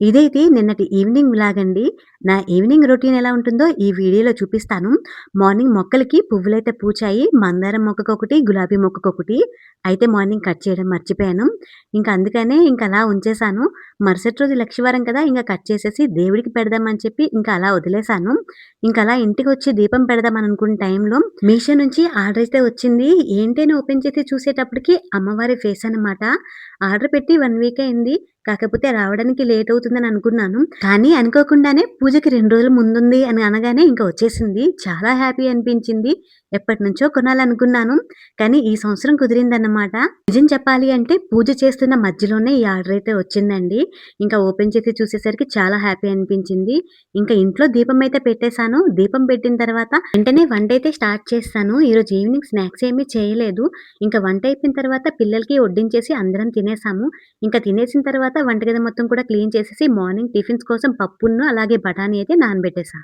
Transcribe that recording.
ఇదైతే నిన్నటి ఈవినింగ్ వ్లాగండి. నా ఈవినింగ్ రొటీన్ ఎలా ఉంటుందో ఈ వీడియోలో చూపిస్తాను. మార్నింగ్ మొక్కలకి పువ్వులైతే పూచాయి. మందారం మొక్కకొకటి, గులాబీ మొక్కకొకటి. అయితే మార్నింగ్ కట్ చేయడం మర్చిపోయాను. అందుకనే అలా ఉంచేశాను. మరుసటి రోజు లక్షవారం కదా! కట్ చేసేసి దేవుడికి పెడదామని చెప్పి అలా వదిలేశాను. అలా ఇంటికొచ్చి దీపం పెడదామని అనుకున్న టైంలో మీషో నుంచి ఆర్డర్ అయితే వచ్చింది. ఏంటి అని ఓపెన్ చేసి చూసేటప్పటికి అమ్మవారి ఫేస్ అన్నమాట. ఆర్డర్ పెట్టి 1 వీక్ అయింది. కాకపోతే రావడానికి లేట్ అవుతుందని అనుకున్నాను. కానీ అనుకోకుండానే పూజకి 2 రోజులు ముందుంది అని అనగానే వచ్చేసింది. చాలా హ్యాపీ అనిపించింది. ఎప్పటినుంచో కొనాలనుకున్నాను. కానీ ఈ సంవత్సరం కుదిరిందన్నమాట. నిజం చెప్పాలి అంటే పూజ చేస్తున్న మధ్యలోనే ఈ ఆర్డర్ అయితే వచ్చిందండి. ఓపెన్ చేసి చూసేసరికి చాలా హ్యాపీ అనిపించింది. ఇంట్లో దీపం అయితే పెట్టేసాను. దీపం పెట్టిన తర్వాత వెంటనే వంటైతే స్టార్ట్ చేశాను. ఈరోజు ఈవినింగ్ స్నాక్స్ ఏమీ చేయలేదు. వంట అయిపోయిన తర్వాత పిల్లలకి వడ్డించేసి అందరం తినేసాము. తినేసిన తర్వాత వంటగది మొత్తం కూడా క్లీన్ చేసేసి మార్నింగ్ టిఫిన్స్ కోసం పప్పును అలాగే బఠానీ అయితే నానబెట్టేసా.